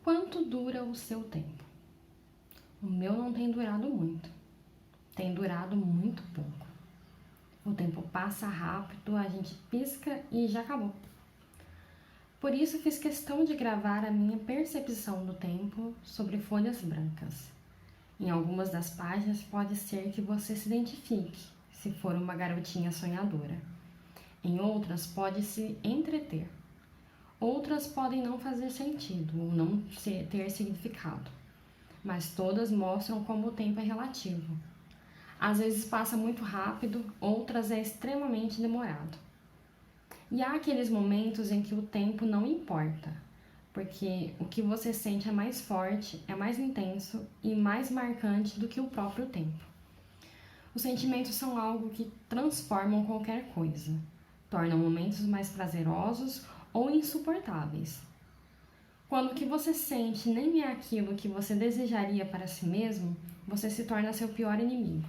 Quanto dura o seu tempo? O meu não tem durado muito, tem durado muito pouco. O tempo passa rápido, a gente pisca e já acabou. Por isso fiz questão de gravar a minha percepção do tempo sobre folhas brancas. Em algumas das páginas pode ser que você se identifique, se for uma garotinha sonhadora. Em outras pode se entreter. Outras podem não fazer sentido ou não ter significado, mas todas mostram como o tempo é relativo. Às vezes passa muito rápido, outras é extremamente demorado. E há aqueles momentos em que o tempo não importa, porque o que você sente é mais forte, é mais intenso e mais marcante do que o próprio tempo. Os sentimentos são algo que transformam qualquer coisa, tornam momentos mais prazerosos ou insuportáveis. Quando o que você sente nem é aquilo que você desejaria para si mesmo, você se torna seu pior inimigo.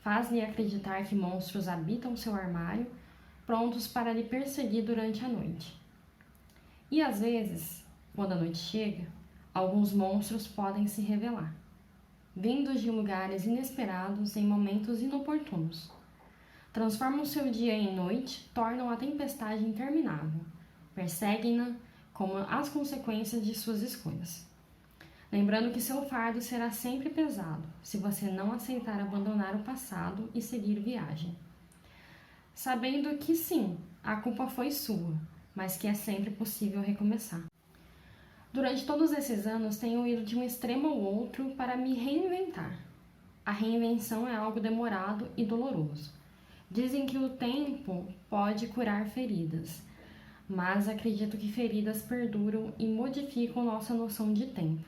Faz-lhe acreditar que monstros habitam seu armário, prontos para lhe perseguir durante a noite. E às vezes, quando a noite chega, alguns monstros podem se revelar, vindos de lugares inesperados em momentos inoportunos. Transformam seu dia em noite, tornam a tempestade interminável, perseguem-na como as consequências de suas escolhas. Lembrando que seu fardo será sempre pesado, se você não aceitar abandonar o passado e seguir viagem. Sabendo que sim, a culpa foi sua, mas que é sempre possível recomeçar. Durante todos esses anos, tenho ido de um extremo ao outro para me reinventar. A reinvenção é algo demorado e doloroso. Dizem que o tempo pode curar feridas, mas acredito que feridas perduram e modificam nossa noção de tempo.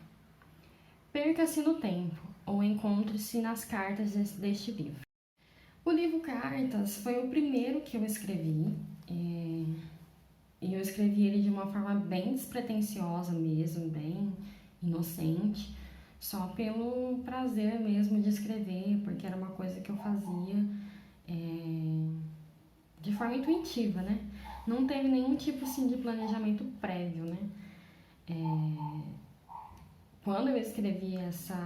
Perca-se no tempo, ou encontre-se nas cartas deste livro. O livro Cartas foi o primeiro que eu escrevi, e eu escrevi ele de uma forma bem despretensiosa mesmo, bem inocente, só pelo prazer mesmo de escrever, porque era uma coisa que eu fazia de forma intuitiva, né? Não teve nenhum tipo assim, de planejamento prévio, né? Quando eu escrevi essa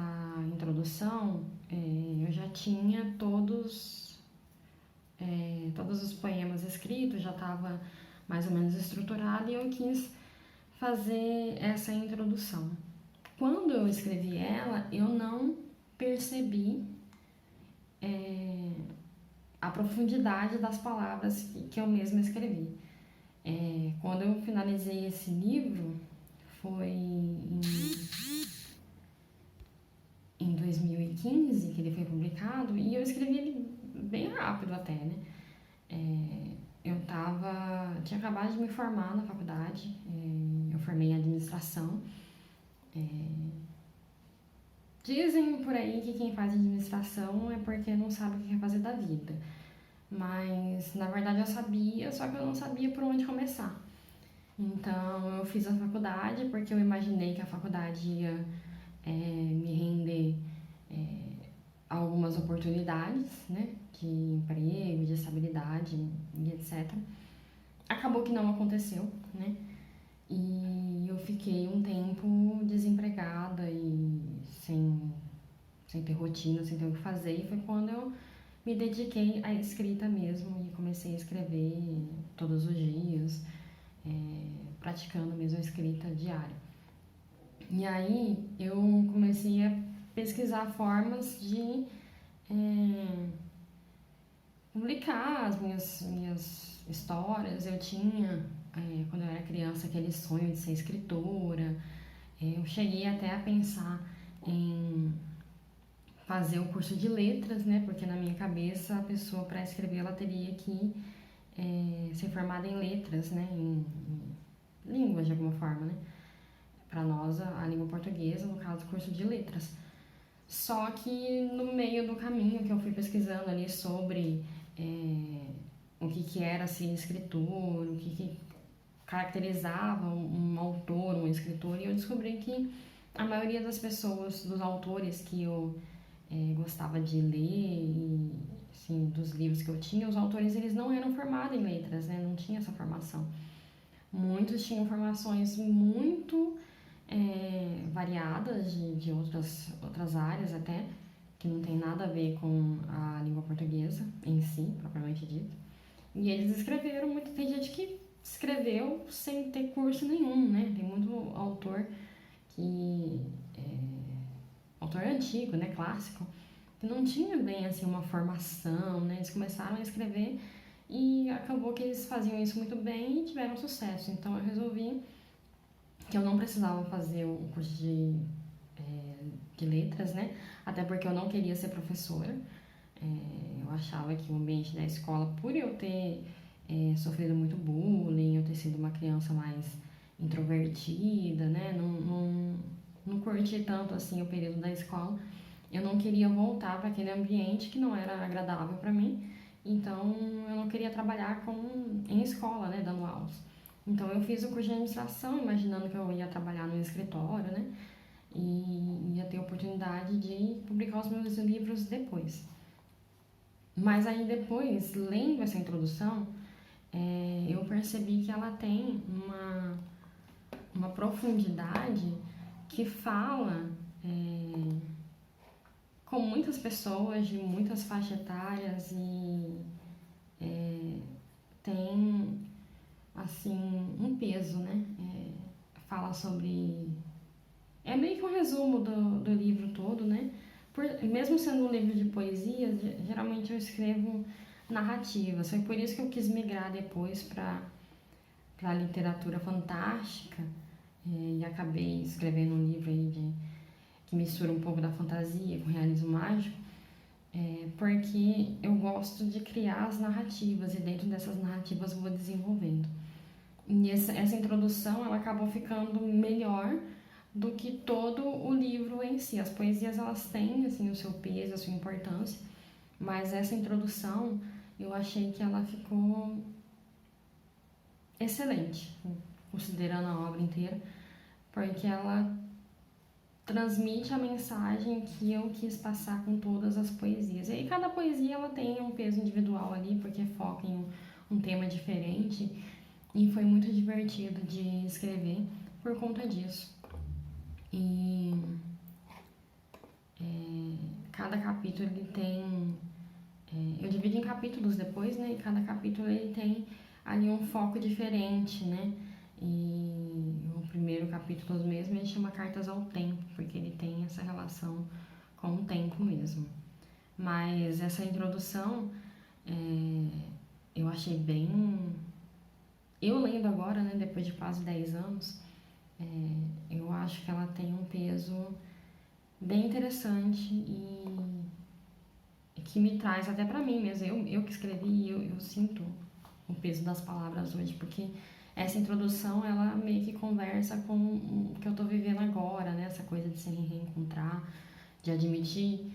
introdução, eu já tinha todos os poemas escritos, já estava mais ou menos estruturado e eu quis fazer essa introdução. Quando eu escrevi ela, eu não percebi a profundidade das palavras que eu mesma escrevi. Quando eu finalizei esse livro, foi em 2015 que ele foi publicado, e eu escrevi ele bem rápido até, né? Eu tinha acabado de me formar na faculdade, eu formei em administração. Dizem por aí que quem faz administração é porque não sabe o que quer fazer da vida. Mas, na verdade, eu sabia, só que eu não sabia por onde começar. Então, eu fiz a faculdade porque eu imaginei que a faculdade ia me render algumas oportunidades, né, de emprego, de estabilidade e etc. Acabou que não aconteceu, né, e eu fiquei um tempo desempregada e sem ter rotina, sem ter o que fazer, e foi quando eu me dediquei à escrita mesmo e comecei a escrever todos os dias, praticando mesmo a escrita diária. E aí eu comecei a pesquisar formas de publicar as minhas histórias. Eu tinha, quando eu era criança, aquele sonho de ser escritora. Eu cheguei até a pensar em fazer o curso de letras, né? Porque na minha cabeça a pessoa, para escrever, ela teria que ser formada em letras, né? Em línguas de alguma forma, né? Para nós a língua portuguesa, no caso, curso de letras. Só que no meio do caminho que eu fui pesquisando ali sobre o que era ser escritor, o que caracterizava um autor, um escritor, e eu descobri que a maioria das pessoas, dos autores que eu gostava de ler e assim, dos livros que eu tinha, os autores eles não eram formados em letras, né? Não tinha essa formação. Muitos tinham formações muito variadas de outras áreas até, que não tem nada a ver com a língua portuguesa em si, propriamente dita. E eles escreveram muito. Tem gente que escreveu sem ter curso nenhum, né? Tem muito autor que autor antigo, né, clássico, que não tinha bem assim uma formação, né? Eles começaram a escrever e acabou que eles faziam isso muito bem e tiveram sucesso. Então eu resolvi que eu não precisava fazer o curso de letras, né? Até porque eu não queria ser professora. Eu achava que o ambiente da escola, por eu ter sofrido muito bullying, eu ter sido uma criança mais introvertida, né? Não curti tanto assim o período da escola. Eu não queria voltar para aquele ambiente que não era agradável para mim. Então eu não queria trabalhar em escola, né? Dando aulas. Então eu fiz o curso de administração, imaginando que eu ia trabalhar no escritório, né? E ia ter oportunidade de publicar os meus livros depois. Mas aí depois, lendo essa introdução, eu percebi que ela tem uma profundidade que fala com muitas pessoas de muitas faixas etárias e tem assim um peso, né? Fala sobre... É meio que um resumo do livro todo, né? Mesmo sendo um livro de poesia, geralmente eu escrevo narrativas. Foi por isso que eu quis migrar depois para a literatura fantástica e acabei escrevendo um livro aí que mistura um pouco da fantasia com realismo mágico, porque eu gosto de criar as narrativas e dentro dessas narrativas eu vou desenvolvendo. E essa introdução ela acabou ficando melhor do que todo o livro em si. As poesias elas têm assim o seu peso, a sua importância, mas essa introdução eu achei que ela ficou excelente, considerando a obra inteira, porque ela transmite a mensagem que eu quis passar com todas as poesias. E aí cada poesia ela tem um peso individual ali, porque foca em um tema diferente, e foi muito divertido de escrever por conta disso. E cada capítulo ele tem... eu dividi em capítulos depois, né? E cada capítulo ele tem ali um foco diferente, né? E o primeiro capítulo mesmo ele chama Cartas ao Tempo, porque ele tem essa relação com o tempo mesmo. Mas essa introdução eu achei bem... Eu lendo agora, né, depois de quase 10 anos, eu acho que ela tem um peso bem interessante e que me traz até pra mim mesmo. Eu que escrevi, eu sinto o peso das palavras hoje, porque essa introdução, ela meio que conversa com o que eu tô vivendo agora, né? Essa coisa de se reencontrar, de admitir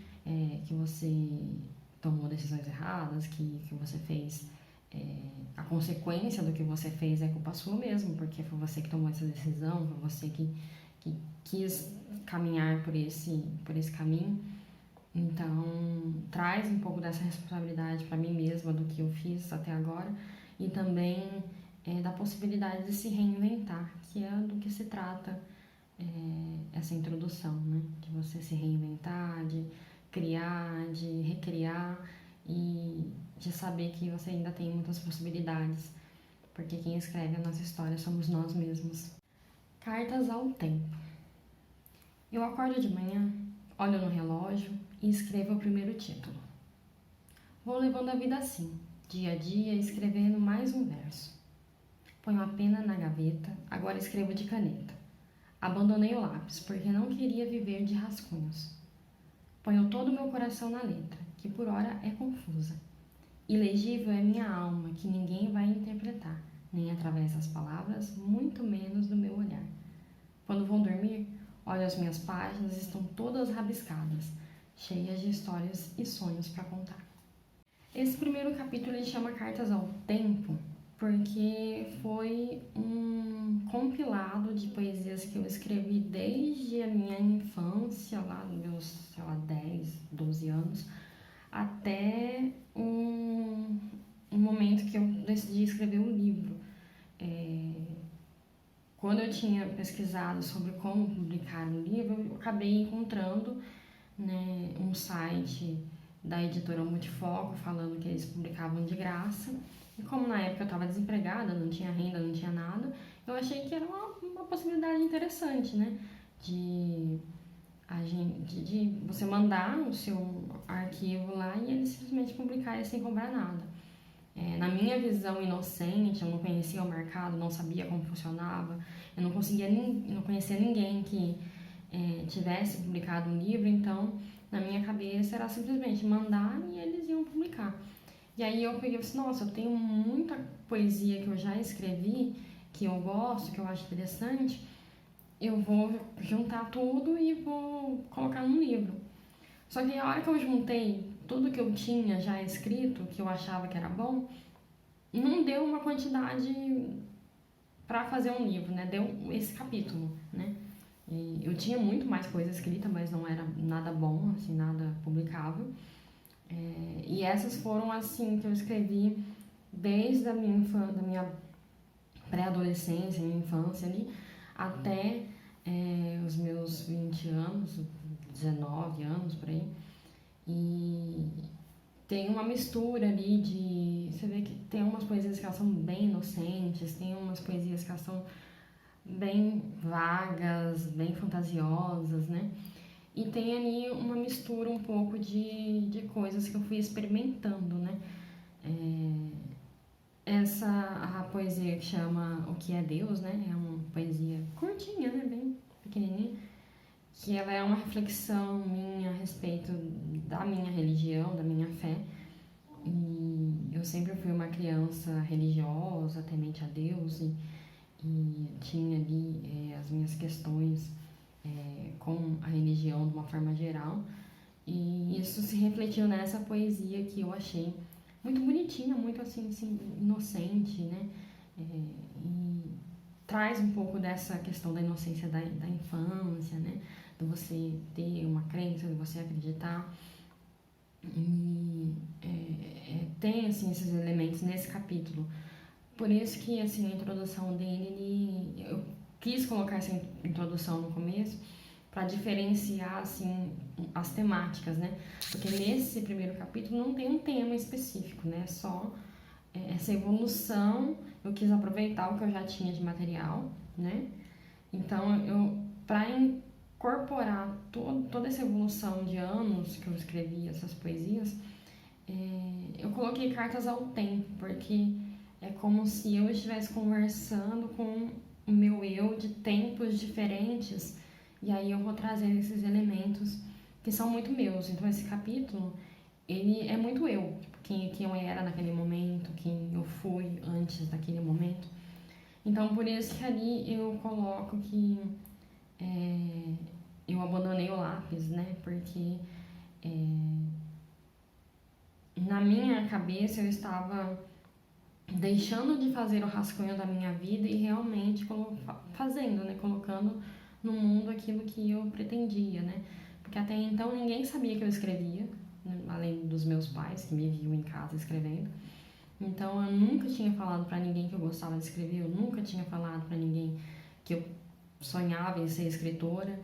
que você tomou decisões erradas, que você fez... a consequência do que você fez é culpa sua mesmo, porque foi você que tomou essa decisão, foi você que quis caminhar por esse caminho. Então, traz um pouco dessa responsabilidade para mim mesma do que eu fiz até agora e também da possibilidade de se reinventar, que é do que se trata essa introdução, né? De você se reinventar, de criar, de recriar e de saber que você ainda tem muitas possibilidades, porque quem escreve a nossa história somos nós mesmos. Cartas ao Tempo. Eu acordo de manhã, olho no relógio e escrevo o primeiro título. Vou levando a vida assim, dia a dia, escrevendo mais um verso. Ponho a pena na gaveta, agora escrevo de caneta. Abandonei o lápis, porque não queria viver de rascunhos. Ponho todo o meu coração na letra, que por hora é confusa. Ilegível é minha alma, que ninguém vai interpretar, nem através das palavras, muito menos do meu olhar. Quando vou dormir, olho as minhas páginas, estão todas rabiscadas, cheias de histórias e sonhos para contar. Esse primeiro capítulo ele chama Cartas ao Tempo, porque foi um compilado de poesias que eu escrevi desde a minha infância, lá nos meus, 10, 12 anos, até um momento que eu decidi escrever um livro. quando eu tinha pesquisado sobre como publicar um livro, eu acabei encontrando, né, um site da editora Multifoco falando que eles publicavam de graça. E como na época eu estava desempregada, não tinha renda, não tinha nada, eu achei que era uma possibilidade interessante, né? De você mandar o seu arquivo lá e eles simplesmente publicarem sem cobrar nada. Na minha visão inocente, eu não conhecia o mercado, não sabia como funcionava, eu não conhecia ninguém que tivesse publicado um livro, então na minha cabeça era simplesmente mandar e eles iam publicar. E aí eu peguei e disse, nossa, eu tenho muita poesia que eu já escrevi, que eu gosto, que eu acho interessante, eu vou juntar tudo e vou colocar num livro. Só que a hora que eu juntei tudo que eu tinha já escrito, que eu achava que era bom, não deu uma quantidade para fazer um livro, né? Deu esse capítulo, né? E eu tinha muito mais coisa escrita, mas não era nada bom, assim, nada publicável. E essas foram, assim, que eu escrevi desde a minha pré-adolescência, minha infância ali, até os meus 20 anos, 19 anos, por aí. E tem uma mistura ali de... Você vê que tem umas poesias que elas são bem inocentes, tem umas poesias que elas são bem vagas, bem fantasiosas, né? E tem ali uma mistura um pouco de coisas que eu fui experimentando, né? A poesia que chama O Que é Deus, né? É uma poesia curtinha, né? Bem pequenininha. Que ela é uma reflexão minha a respeito da minha religião, da minha fé. E eu sempre fui uma criança religiosa, temente a Deus, e tinha ali as minhas questões com a religião de uma forma geral. E isso se refletiu nessa poesia que eu achei muito bonitinha, muito assim inocente, né? E traz um pouco dessa questão da inocência da infância, né? De você ter uma crença, de você acreditar. E tem assim esses elementos nesse capítulo. Por isso que assim a introdução dele, eu quis colocar essa introdução no começo para diferenciar assim as temáticas, né? Porque nesse primeiro capítulo não tem um tema específico, né? Só essa evolução. Eu quis aproveitar o que eu já tinha de material, né? Então eu para incorporar toda essa evolução de anos que eu escrevi essas poesias, eu coloquei cartas ao tempo, porque é como se eu estivesse conversando com o meu eu de tempos diferentes, e aí eu vou trazer esses elementos que são muito meus. Então esse capítulo, ele é muito eu, quem eu era naquele momento, quem eu fui antes daquele momento. Então por isso que ali eu coloco que eu abandonei o lápis, né? Porque na minha cabeça eu estava deixando de fazer o rascunho da minha vida e realmente fazendo, né? Colocando no mundo aquilo que eu pretendia, né? Porque até então ninguém sabia que eu escrevia, né? Além dos meus pais que me viam em casa escrevendo. Então eu nunca tinha falado para ninguém que eu gostava de escrever, eu nunca tinha falado para ninguém que eu sonhava em ser escritora.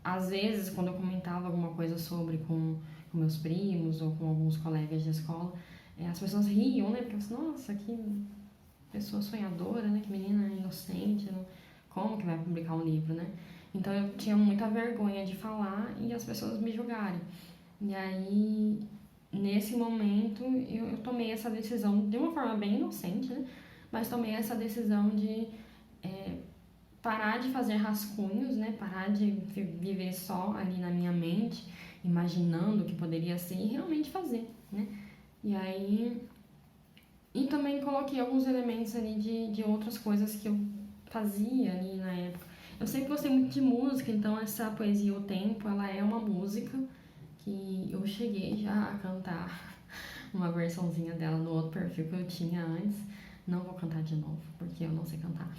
Às vezes, quando eu comentava alguma coisa sobre com meus primos ou com alguns colegas de escola, as pessoas riam, né? Porque eu pensei, nossa, que pessoa sonhadora, né? Que menina inocente, né? Como que vai publicar um livro, né? Então eu tinha muita vergonha de falar e as pessoas me julgarem. E aí, nesse momento, eu tomei essa decisão de uma forma bem inocente, né? Mas tomei essa decisão de parar de fazer rascunhos, né? Parar de viver só ali na minha mente, imaginando o que poderia ser e realmente fazer, né? E aí... E também coloquei alguns elementos ali de outras coisas que eu fazia ali na época. Eu sempre gostei muito de música, então essa poesia O Tempo, ela é uma música que eu cheguei já a cantar uma versãozinha dela no outro perfil que eu tinha antes. Não vou cantar de novo, porque eu não sei cantar.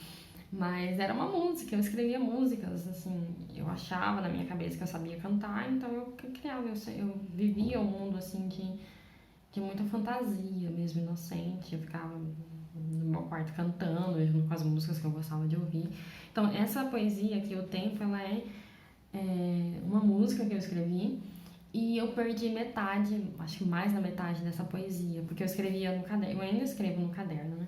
Mas era uma música, eu escrevia músicas, assim, eu achava na minha cabeça que eu sabia cantar, então eu criava, eu vivia um mundo, assim, de muita fantasia mesmo, inocente, eu ficava no meu quarto cantando, com as músicas que eu gostava de ouvir. Então, essa poesia que O Tempo, ela é uma música que eu escrevi e eu perdi metade, acho que mais da metade dessa poesia, porque eu escrevia no caderno, eu ainda escrevo no caderno, né?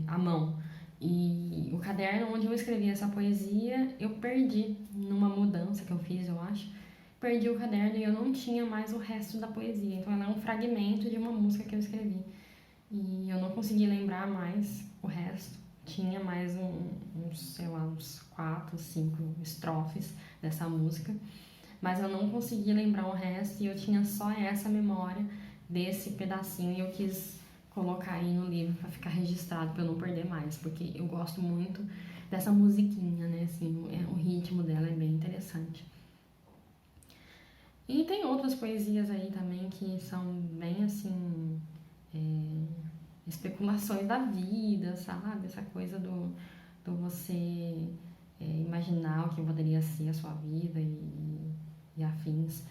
À mão. E o caderno onde eu escrevi essa poesia, eu perdi numa mudança que eu fiz, eu acho. Perdi o caderno e eu não tinha mais o resto da poesia. Então ela é um fragmento de uma música que eu escrevi. E eu não consegui lembrar mais o resto. Tinha mais sei lá, uns 4, 5 estrofes dessa música. Mas eu não consegui lembrar o resto e eu tinha só essa memória desse pedacinho e eu quis colocar aí no livro para ficar registrado para eu não perder mais, porque eu gosto muito dessa musiquinha, né? Assim, o ritmo dela é bem interessante. E tem outras poesias aí também que são bem assim, especulações da vida, sabe? Essa coisa do você imaginar o que poderia ser a sua vida e afins.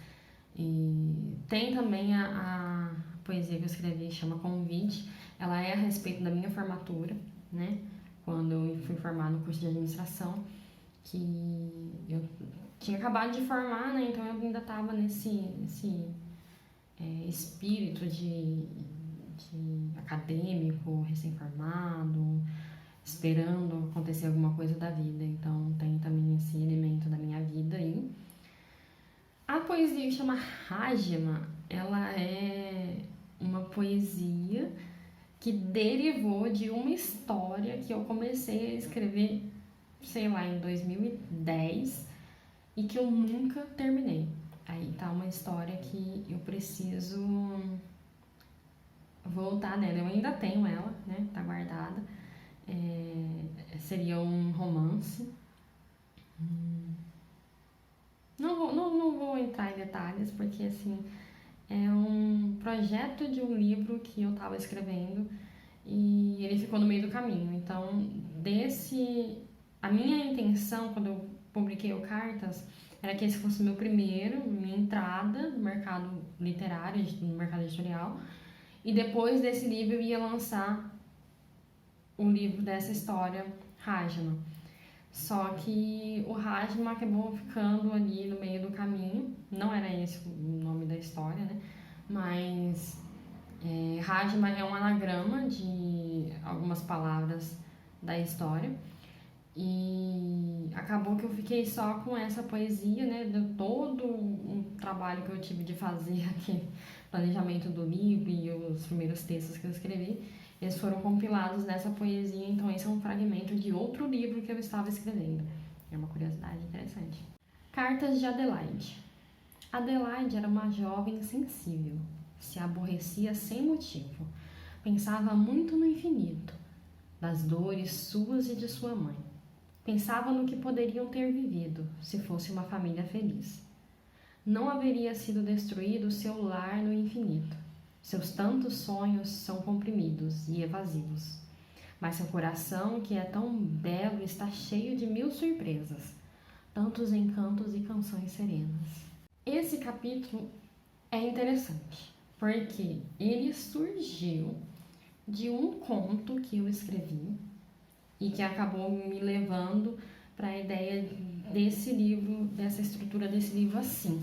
E tem também a poesia que eu escrevi, chama Convite. Ela é a respeito da minha formatura, né? Quando eu fui formar no curso de administração, que eu tinha acabado de formar, né? Então eu ainda estava nesse espírito de acadêmico, recém-formado, esperando acontecer alguma coisa da vida. Então tem também esse elemento da minha vida aí. A poesia que chama Rajma, ela é uma poesia que derivou de uma história que eu comecei a escrever, sei lá, em 2010 e que eu nunca terminei. Aí tá uma história que eu preciso voltar nela. Eu ainda tenho ela, né? Tá guardada. Seria um romance. Não vou entrar em detalhes, porque assim, é um projeto de um livro que eu estava escrevendo e ele ficou no meio do caminho. Então, a minha intenção quando eu publiquei o Cartas era que esse fosse minha entrada no mercado literário, no mercado editorial, e depois desse livro eu ia lançar o livro dessa história, Rajma. Só que o Rajma acabou ficando ali no meio do caminho, não era esse o nome da história, né? Mas Rajma é um anagrama de algumas palavras da história. E acabou que eu fiquei só com essa poesia, né? De todo o trabalho que eu tive de fazer aqui, planejamento do livro e os primeiros textos que eu escrevi, eles foram compilados nessa poesia, então esse é um fragmento de outro livro que eu estava escrevendo. É uma curiosidade interessante. Cartas de Adelaide. Adelaide era uma jovem sensível, se aborrecia sem motivo, pensava muito no infinito, das dores suas e de sua mãe. Pensava no que poderiam ter vivido se fosse uma família feliz. Não haveria sido destruído seu lar no infinito. Seus tantos sonhos são comprimidos e evasivos. Mas seu coração, que é tão belo, está cheio de mil surpresas, tantos encantos e canções serenas. Esse capítulo é interessante, porque ele surgiu de um conto que eu escrevi e que acabou me levando para a ideia desse livro, dessa estrutura desse livro assim.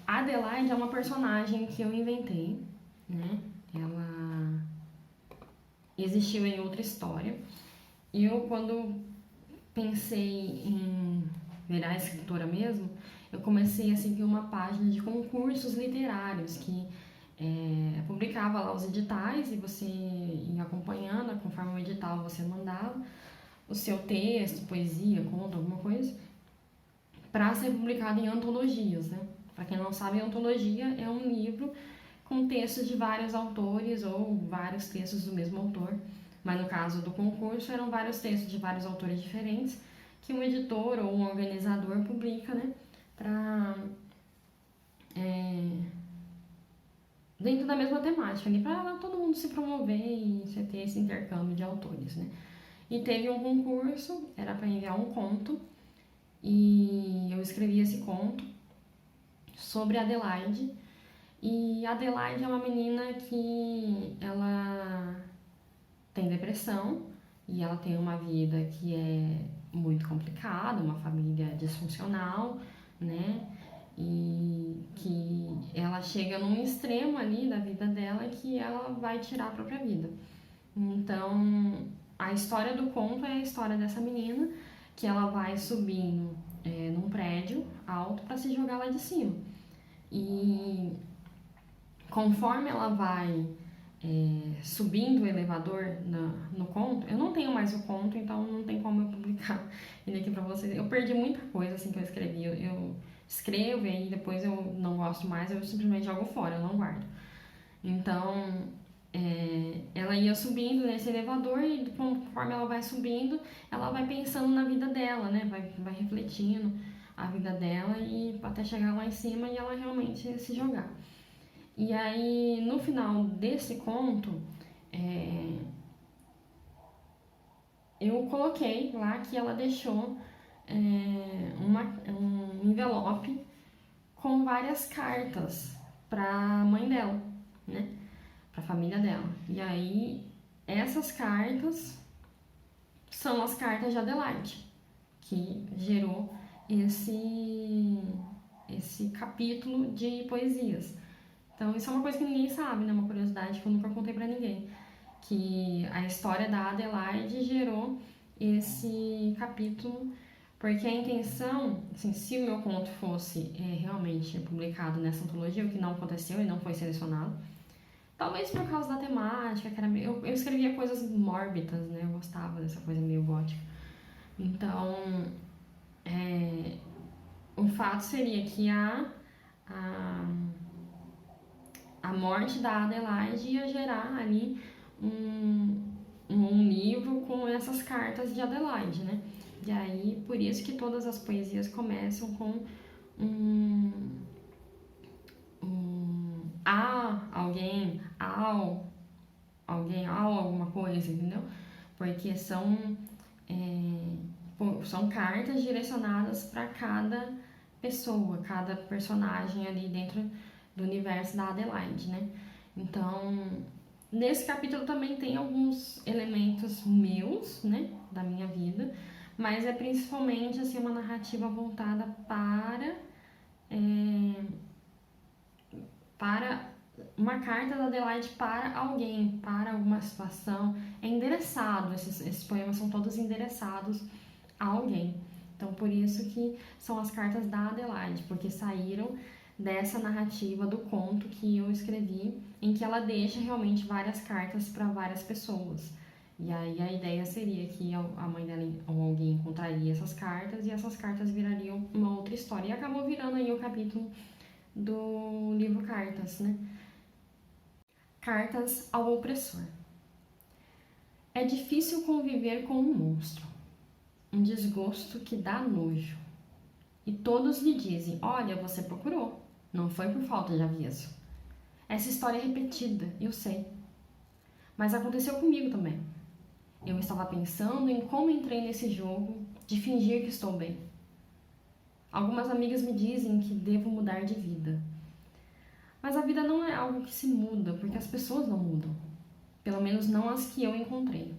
Adelaide é uma personagem que eu inventei, né? Ela existiu em outra história. E eu, quando pensei em virar escritora mesmo, eu comecei a seguir uma página de concursos literários que publicava lá os editais e você ia acompanhando, conforme o edital você mandava o seu texto, poesia, conto, alguma coisa, para ser publicado em antologias, né? Para quem não sabe, antologia é um livro com textos de vários autores ou vários textos do mesmo autor. Mas no caso do concurso, eram vários textos de vários autores diferentes que um editor ou um organizador publica, né? Dentro da mesma temática, para todo mundo se promover e você ter esse intercâmbio de autores, né? E teve um concurso, era para enviar um conto, e eu escrevi esse conto sobre Adelaide. E Adelaide é uma menina que ela tem depressão e ela tem uma vida que é muito complicada, uma família disfuncional, né? E que ela chega num extremo ali da vida dela que ela vai tirar a própria vida. Então, a história do conto é a história dessa menina que ela vai subindo num prédio alto para se jogar lá de cima. E conforme ela vai subindo o elevador no conto, eu não tenho mais o conto, então não tem como eu publicar ele aqui pra vocês. Eu perdi muita coisa assim que eu escrevi. Eu escrevo e aí depois eu não gosto mais, eu simplesmente jogo fora, eu não guardo. Então, ela ia subindo nesse elevador e conforme ela vai subindo, ela vai pensando na vida dela, né? Vai refletindo a vida dela e até chegar lá em cima e ela realmente se jogar. E aí, no final desse conto, eu coloquei lá que ela deixou um envelope com várias cartas para mãe dela, né? Para a família dela. E aí, essas cartas são as cartas de Adelaide, que gerou esse capítulo de poesias. Então, isso é uma coisa que ninguém sabe, né? Uma curiosidade que eu nunca contei pra ninguém. Que a história da Adelaide gerou esse capítulo, porque a intenção, assim, se o meu conto fosse realmente publicado nessa antologia, o que não aconteceu e não foi selecionado, talvez por causa da temática, que era meio, eu escrevia coisas mórbidas, né? Eu gostava dessa coisa meio gótica. Então, o fato seria que a morte da Adelaide ia gerar ali um livro com essas cartas de Adelaide, né? E aí, por isso que todas as poesias começam com alguém, ao alguma coisa, entendeu? Porque são cartas direcionadas para cada pessoa, cada personagem ali dentro do universo da Adelaide, né? Então, nesse capítulo também tem alguns elementos meus, né, da minha vida, mas é principalmente assim uma narrativa voltada para uma carta da Adelaide para alguém, para alguma situação. É endereçado, esses poemas são todos endereçados a alguém. Então, por isso que são as cartas da Adelaide, porque saíram dessa narrativa do conto que eu escrevi, em que ela deixa realmente várias cartas para várias pessoas. E aí a ideia seria que a mãe dela ou alguém encontraria essas cartas e essas cartas virariam uma outra história. E acabou virando aí o capítulo do livro Cartas, né? Cartas ao opressor. É difícil conviver com um monstro, um desgosto que dá nojo. E todos lhe dizem: olha, você procurou, não foi por falta de aviso. Essa história é repetida, eu sei. Mas aconteceu comigo também. Eu estava pensando em como entrei nesse jogo de fingir que estou bem. Algumas amigas me dizem que devo mudar de vida. Mas a vida não é algo que se muda, porque as pessoas não mudam. Pelo menos não as que eu encontrei.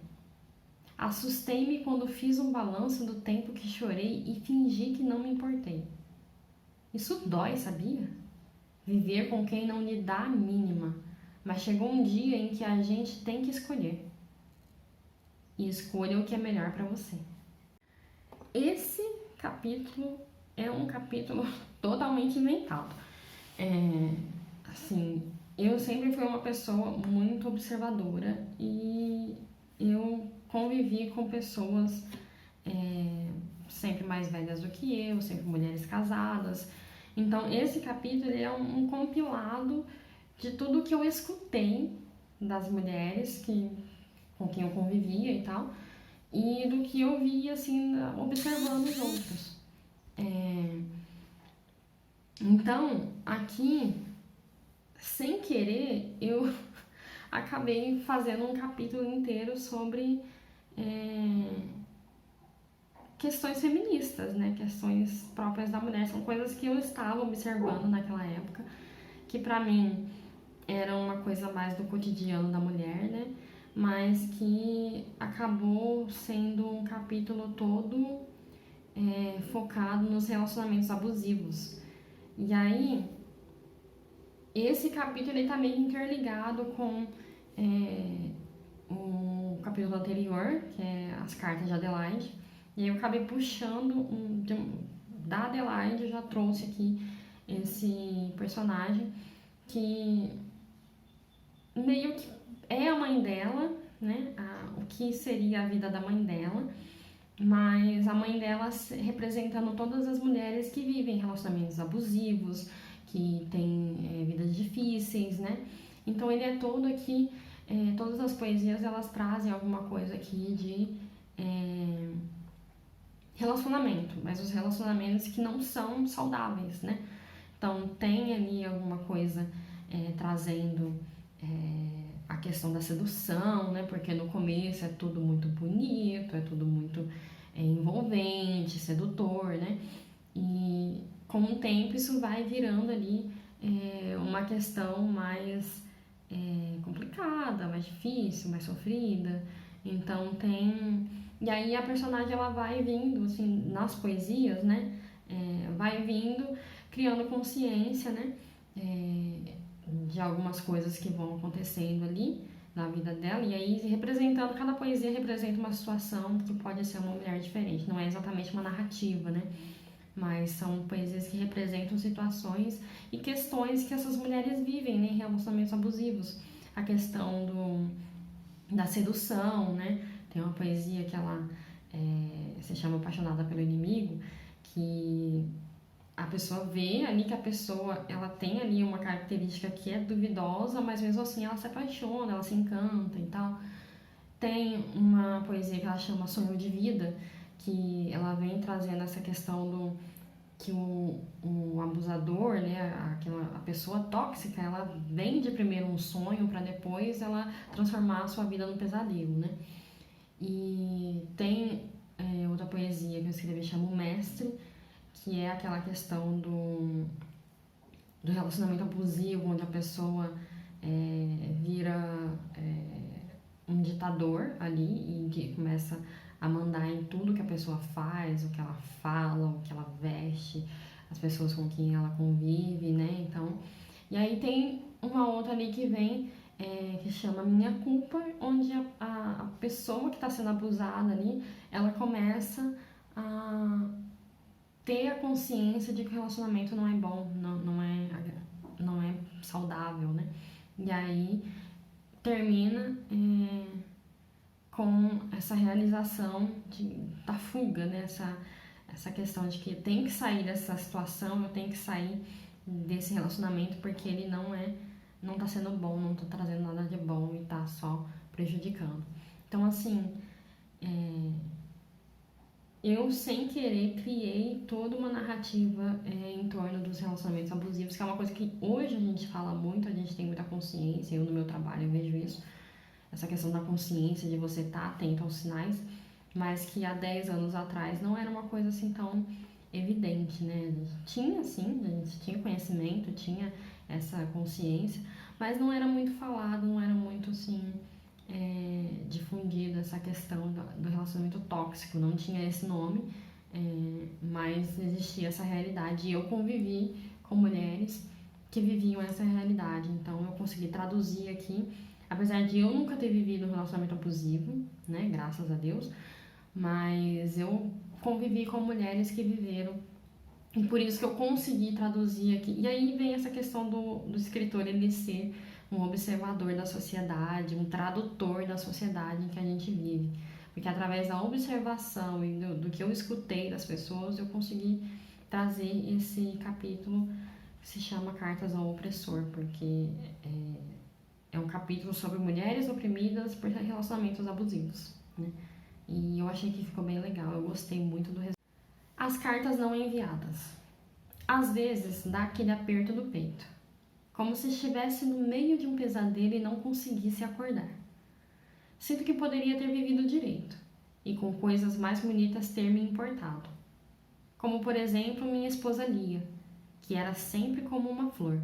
Assustei-me quando fiz um balanço do tempo que chorei e fingi que não me importei. Isso dói, sabia? Viver com quem não lhe dá a mínima, mas chegou um dia em que a gente tem que escolher. E escolha o que é melhor para você. Esse capítulo é um capítulo totalmente inventado. Assim, eu sempre fui uma pessoa muito observadora e eu convivi com pessoas sempre mais velhas do que eu, sempre mulheres casadas. Então, esse capítulo ele é um compilado de tudo que eu escutei das mulheres com quem eu convivia e tal, e do que eu via, assim, observando os outros. Então, aqui, sem querer, eu acabei fazendo um capítulo inteiro sobre questões feministas, né? Questões próprias da mulher. São coisas que eu estava observando naquela época, que pra mim era uma coisa mais do cotidiano da mulher, né? mas que acabou sendo um capítulo todo focado nos relacionamentos abusivos. E aí, esse capítulo está meio interligado com o capítulo anterior, que é as cartas de Adelaide. E aí eu acabei puxando da Adelaide, eu já trouxe aqui esse personagem que meio que é a mãe dela, né? O que seria a vida da mãe dela, mas a mãe dela representando todas as mulheres que vivem relacionamentos abusivos, que têm vidas difíceis, né? Então ele é todo aqui, todas as poesias elas trazem alguma coisa aqui de relacionamento, mas os relacionamentos que não são saudáveis, né? Então tem ali alguma coisa trazendo a questão da sedução, né? Porque no começo é tudo muito bonito, é tudo muito envolvente, sedutor, né? E com o tempo isso vai virando ali uma questão mais complicada, mais difícil, mais sofrida. Então tem... E aí a personagem ela vai vindo, assim, nas poesias, né? Vai vindo, criando consciência, né? De algumas coisas que vão acontecendo ali na vida dela, e aí representando, cada poesia representa uma situação que pode ser uma mulher diferente, não é exatamente uma narrativa, né? Mas são poesias que representam situações e questões que essas mulheres vivem, né, em relacionamentos abusivos. A questão da sedução, né? Tem uma poesia que ela se chama Apaixonada pelo Inimigo, que a pessoa vê ali que a pessoa ela tem ali uma característica que é duvidosa, mas mesmo assim ela se apaixona, ela se encanta e tal. Tem uma poesia que ela chama Sonho de Vida, que ela vem trazendo essa questão do que o abusador, né, a pessoa tóxica, ela vende primeiro um sonho para depois ela transformar a sua vida num pesadelo, né? E tem outra poesia que eu escrevi, chama O Mestre, que é aquela questão do relacionamento abusivo, onde a pessoa vira um ditador ali e que começa a mandar em tudo que a pessoa faz, o que ela fala, o que ela veste, as pessoas com quem ela convive, né? Então, e aí tem uma outra ali que vem que chama Minha Culpa, onde a pessoa que está sendo abusada ali, ela começa a ter a consciência de que o relacionamento não é bom, não é saudável, né? E aí termina com essa realização da fuga, né? Essa questão de que eu tenho que sair dessa situação, eu tenho que sair desse relacionamento porque ele não tá sendo bom, não tá trazendo nada de bom e tá só prejudicando. Então, assim, eu, sem querer, criei toda uma narrativa em torno dos relacionamentos abusivos, que é uma coisa que hoje a gente fala muito, a gente tem muita consciência, eu no meu trabalho eu vejo isso, essa questão da consciência, de você estar atento aos sinais, mas que há 10 anos atrás não era uma coisa assim tão evidente, né? A gente tinha, sim, a gente tinha conhecimento, tinha essa consciência, mas não era muito falado, não era muito, assim, difundido essa questão do relacionamento tóxico, não tinha esse nome, mas existia essa realidade e eu convivi com mulheres que viviam essa realidade, então eu consegui traduzir aqui, apesar de eu nunca ter vivido um relacionamento abusivo, né, graças a Deus, mas eu convivi com mulheres que viveram e por isso que eu consegui traduzir aqui. E aí vem essa questão do escritor ele ser um observador da sociedade, um tradutor da sociedade em que a gente vive. Porque através da observação e do que eu escutei das pessoas, eu consegui trazer esse capítulo que se chama Cartas ao Opressor, porque é um capítulo sobre mulheres oprimidas por relacionamentos abusivos, né? E eu achei que ficou bem legal, eu gostei muito do resultado. As cartas não enviadas. Às vezes dá aquele aperto no peito, como se estivesse no meio de um pesadelo e não conseguisse acordar. Sinto que poderia ter vivido direito e com coisas mais bonitas ter me importado. Como, por exemplo, minha esposa Lia, que era sempre como uma flor.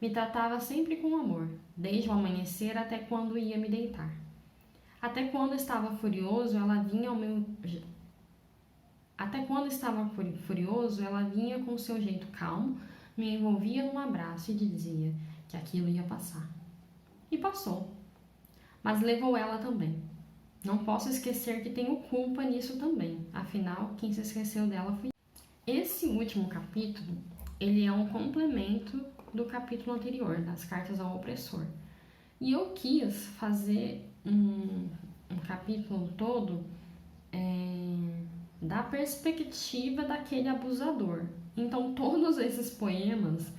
Me tratava sempre com amor, desde o amanhecer até quando ia me deitar. Até quando estava furioso, ela vinha ao meu Até quando estava furioso, ela vinha com seu jeito calmo, me envolvia num abraço e dizia que aquilo ia passar. E passou. Mas levou ela também. Não posso esquecer que tenho culpa nisso também. Afinal, quem se esqueceu dela fui eu. Esse último capítulo, ele é um complemento do capítulo anterior, das cartas ao opressor. E eu quis fazer um capítulo todo da perspectiva daquele abusador. Então, todos esses poemas,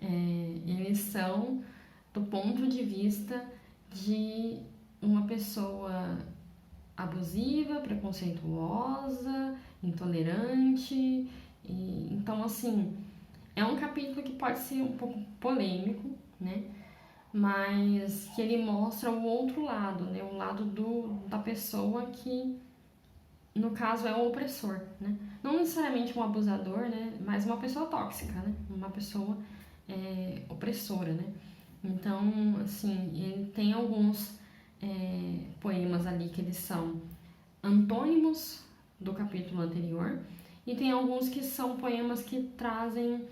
eles são do ponto de vista de uma pessoa abusiva, preconceituosa, intolerante. Então, assim, é um capítulo que pode ser um pouco polêmico, né? Mas que ele mostra o outro lado, né? O lado da pessoa que, no caso, é o opressor, né? Não necessariamente um abusador, né? Mas uma pessoa tóxica, né? Uma pessoa opressora, né? Então, assim, ele tem alguns poemas ali que eles são antônimos do capítulo anterior e tem alguns que são poemas que trazem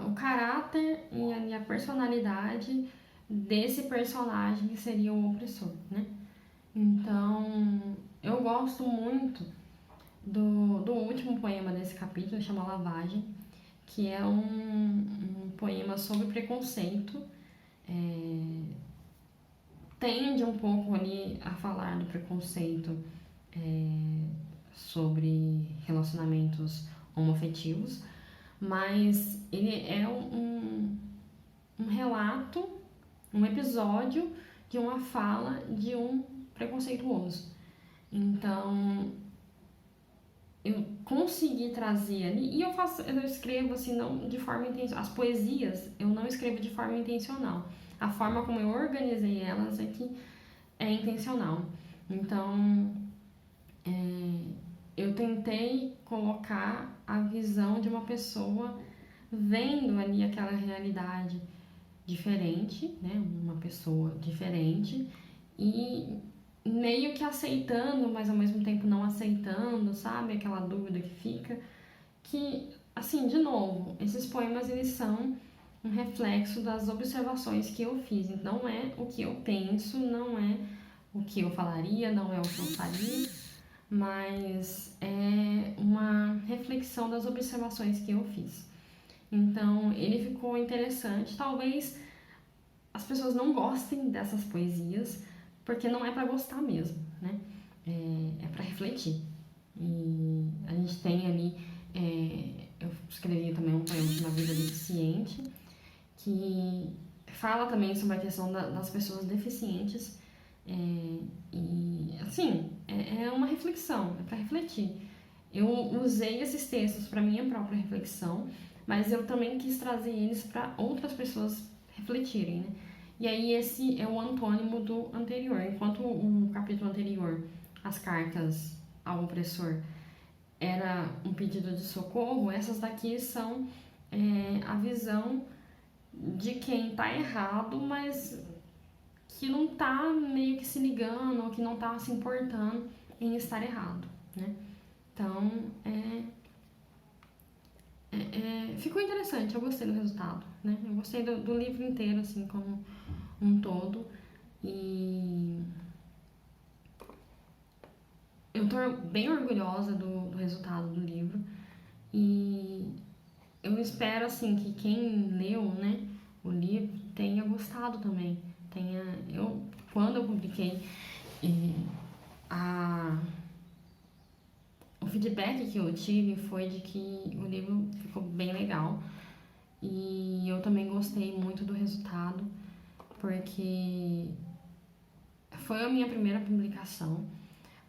o caráter e a personalidade desse personagem que seria o opressor, né? Então, eu gosto muito do último poema desse capítulo, chama Lavagem, que é um poema sobre preconceito. Tende um pouco ali a falar do preconceito sobre relacionamentos homoafetivos, mas ele é um relato, um episódio de uma fala de um preconceituoso. Então, eu consegui trazer ali, e eu escrevo assim, não de forma intencional. As poesias eu não escrevo de forma intencional. A forma como eu organizei elas é que é intencional. Então, eu tentei colocar a visão de uma pessoa vendo ali aquela realidade diferente, né? Uma pessoa diferente e meio que aceitando, mas ao mesmo tempo não aceitando, sabe? Aquela dúvida que fica. Que, assim, de novo, esses poemas eles são um reflexo das observações que eu fiz. Então, não é o que eu penso, não é o que eu falaria, não é o que eu faria, mas é uma reflexão das observações que eu fiz. Então, ele ficou interessante. Talvez as pessoas não gostem dessas poesias, porque não é para gostar mesmo, né? É para refletir. E a gente tem ali, eu escrevi também um poema de uma vida deficiente, que fala também sobre a questão das pessoas deficientes. E, assim, é uma reflexão, é para refletir. Eu usei esses textos para minha própria reflexão, mas eu também quis trazer eles para outras pessoas refletirem, né? E aí esse é o antônimo do anterior. Enquanto o capítulo anterior, as cartas ao opressor, era um pedido de socorro, essas daqui são a visão de quem tá errado, mas que não tá meio que se ligando ou que não tá se importando em estar errado, né? Então, ficou interessante, eu gostei do resultado, né? Eu gostei do livro inteiro, assim, como um todo. E eu tô bem orgulhosa do resultado do livro. E eu espero, assim, que quem leu, né, o livro tenha gostado também. Quando eu publiquei, o feedback que eu tive foi de que o livro ficou bem legal. E eu também gostei muito do resultado, porque foi a minha primeira publicação,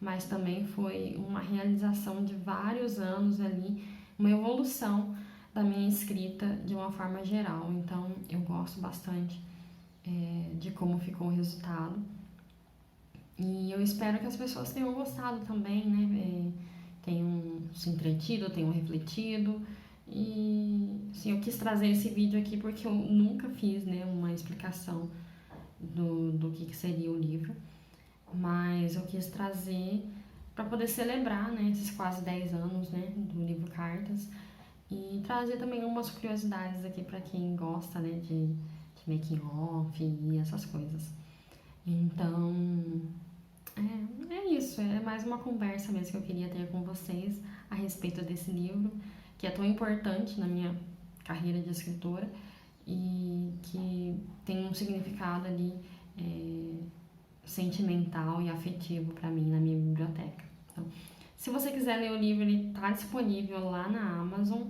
mas também foi uma realização de vários anos ali, uma evolução da minha escrita de uma forma geral. Então eu gosto bastante de como ficou o resultado. E eu espero que as pessoas tenham gostado também, né? Tenham se entretido, tenham refletido. E assim, eu quis trazer esse vídeo aqui porque eu nunca fiz, né, uma explicação do que seria o livro, mas eu quis trazer para poder celebrar, né, esses quase 10 anos, né, do livro Cartas, e trazer também algumas curiosidades aqui para quem gosta, né, de making off e essas coisas. Então, é isso, é mais uma conversa mesmo que eu queria ter com vocês a respeito desse livro, que é tão importante na minha carreira de escritora e que tem um significado ali sentimental e afetivo para mim na minha biblioteca. Então, se você quiser ler o livro, ele está disponível lá na Amazon.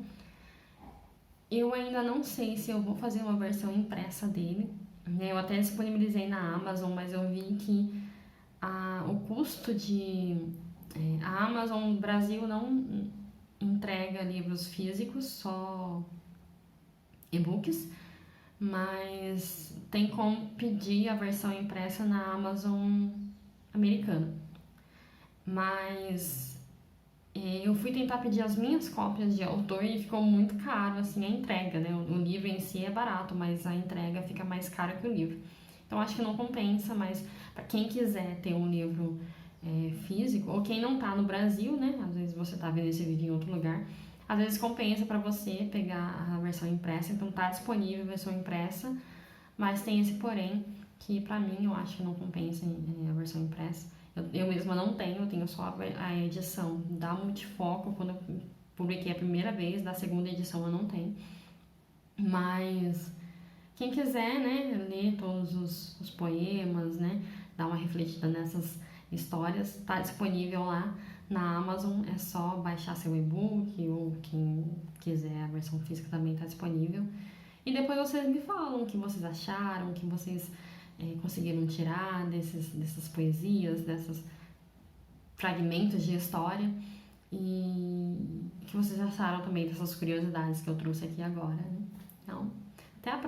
Eu ainda não sei se eu vou fazer uma versão impressa dele, né? Eu até disponibilizei na Amazon, mas eu vi que o custo de... a Amazon Brasil não entrega livros físicos, só e-books, mas tem como pedir a versão impressa na Amazon americana. Mas eu fui tentar pedir as minhas cópias de autor e ficou muito caro, assim, a entrega, né? O livro em si é barato, mas a entrega fica mais cara que o livro. Então acho que não compensa, mas para quem quiser ter um livro físico, ou quem não tá no Brasil, né? Às vezes você tá vendo esse vídeo em outro lugar, às vezes compensa para você pegar a versão impressa, então tá disponível a versão impressa, mas tem esse porém, que pra mim eu acho que não compensa a versão impressa. Eu mesma não tenho, eu tenho só a edição da Multifoco, quando eu publiquei a primeira vez, da segunda edição eu não tenho. Mas quem quiser, né, ler todos os poemas, né, dar uma refletida nessas histórias, tá disponível lá na Amazon, é só baixar seu e-book, ou quem quiser a versão física também tá disponível. E depois vocês me falam o que vocês acharam, o que vocês conseguiram tirar dessas poesias, desses fragmentos de história, e o que vocês acharam também dessas curiosidades que eu trouxe aqui agora, né? Então, até a próxima!